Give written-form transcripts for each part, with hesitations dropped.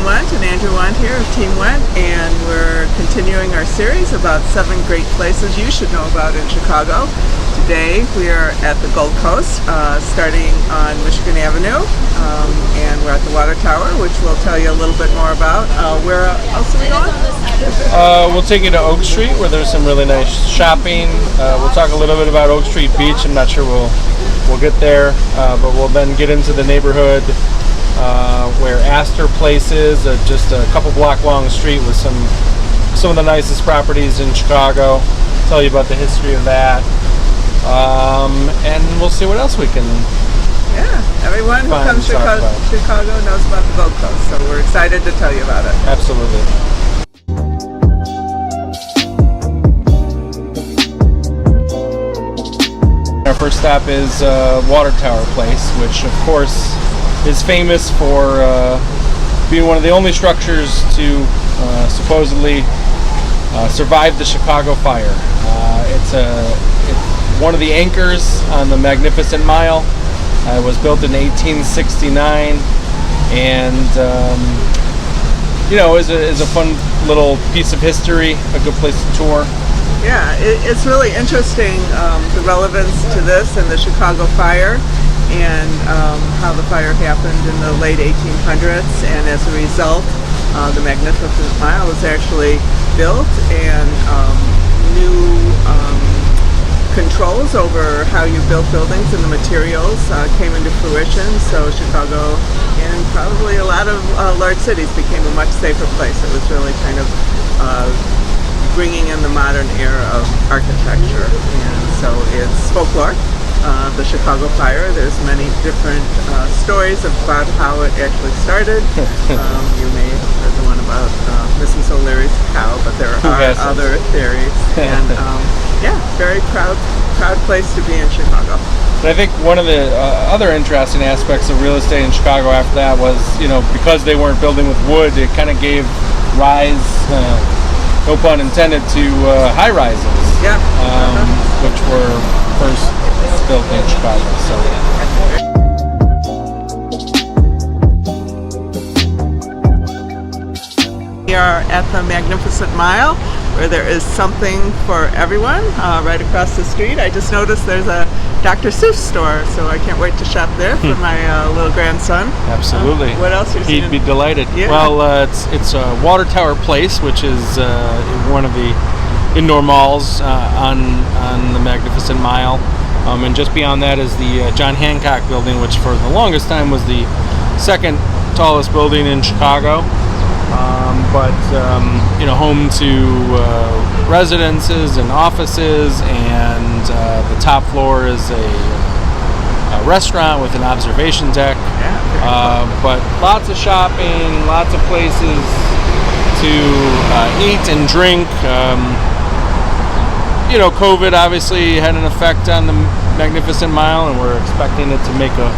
Lynn Went and Andrew Went here of Team Went, and we're continuing our series about 7 great places you should know about in Chicago. Today we are at the Gold Coast, starting on Michigan Avenue, and we're at the Water Tower, which we'll tell you a little bit more about. Where else are we going? We'll take you to Oak Street, where there's some really nice shopping. We'll talk a little bit about Oak Street Beach. I'm not sure we'll get there, but we'll then get into the neighborhood where Astor Place is, just a couple block long street with some of the nicest properties in Chicago. Tell you about the history of that, and we'll see what else we can. Yeah, everyone who comes to Chicago knows about the Gold Coast, so we're excited to tell you about it. Absolutely. Our first stop is Water Tower Place, which of course is famous for being one of the only structures to supposedly survive the Chicago fire. It's one of the anchors on the Magnificent Mile. It was built in 1869, and is a fun little piece of history, a good place to tour. Yeah, it's really interesting, the relevance to this and the Chicago fire, and how the fire happened in the late 1800s, and as a result, the Magnificent Mile was actually built, and new controls over how you built buildings and the materials came into fruition, so Chicago and probably a lot of large cities became a much safer place. It was really kind of bringing in the modern era of architecture, and so it's folklore. The Chicago fire, there's many different stories about how it actually started. You may have heard the one about Mrs. O'Leary's cow, but there are other theories, and very proud place to be in Chicago. But I think one of the other interesting aspects of real estate in Chicago after that was, because they weren't building with wood, it kind of gave rise, no pun intended, to high rises, which were first built in Chicago. So. We are at the Magnificent Mile, where there is something for everyone right across the street. I just noticed there's a Dr. Seuss store, so I can't wait to shop there for my little grandson. Absolutely. What else are you seeing? He'd be delighted. Yeah. Well, it's Water Tower Place, which is one of the indoor malls on the Magnificent Mile. And just beyond that is the John Hancock building, which for the longest time was the second tallest building in Chicago. But home to residences and offices, and the top floor is a restaurant with an observation deck. But lots of shopping, lots of places to eat and drink. COVID obviously had an effect on the Magnificent Mile, and we're expecting it to make a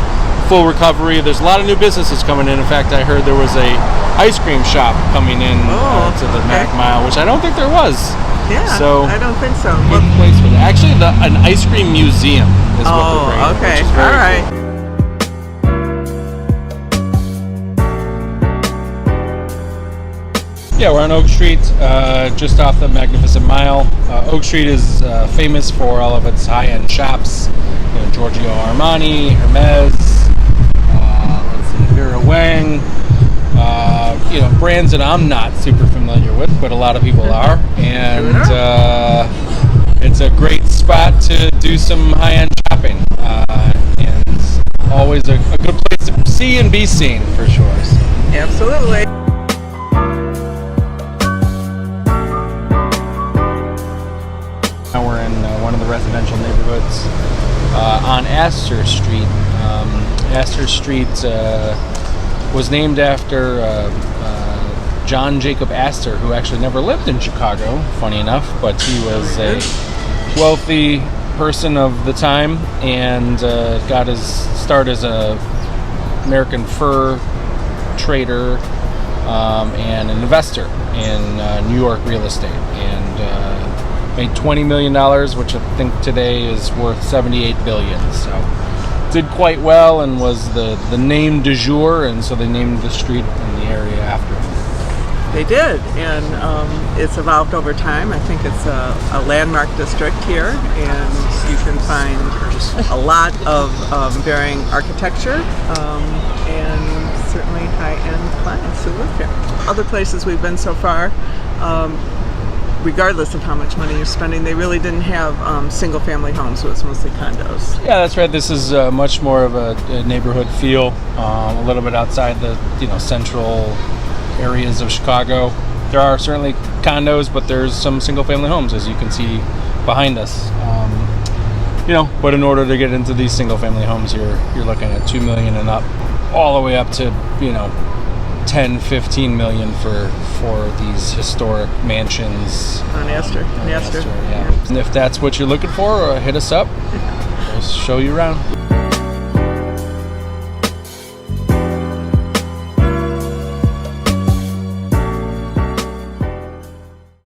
full recovery. There's a lot of new businesses coming in. In fact, I heard there was a ice cream shop coming in to the Mag Mile, which I don't think there was. Yeah, so I don't think so. Good place for that. Actually, an ice cream museum is what they're bringing, which is very all right. cool. Yeah, we're on Oak Street, just off the Magnificent Mile. Oak Street is famous for all of its high-end shops. Giorgio Armani, Hermes, Vera Wang. Brands that I'm not super familiar with, but a lot of people are. And it's a great spot to do some high-end shopping. And always a good place to see and be seen, for sure. So. Absolutely. Now we're in one of the residential neighborhoods on Astor Street. Astor Street was named after John Jacob Astor, who actually never lived in Chicago, funny enough, but he was a wealthy person of the time, and got his start as a American fur trader and an investor in New York real estate, and made $20 million, which I think today is worth $78 billion. So did quite well and was the name du jour, and so they named the street in the area after him. They did, and it's evolved over time. I think it's a landmark district here, and you can find a lot of varying architecture and certainly high-end clients who live here. Other places we've been so far, regardless of how much money you're spending, they really didn't have single-family homes, so it's mostly condos. Yeah, that's right. This is much more of a neighborhood feel, a little bit outside the central areas of Chicago. There are certainly condos, but there's some single-family homes, as you can see behind us. But in order to get into these single-family homes, you're looking at $2 million and up, all the way up to 10, 15 million for these historic mansions On Astor. yeah. And if that's what you're looking for, hit us up. We'll show you around.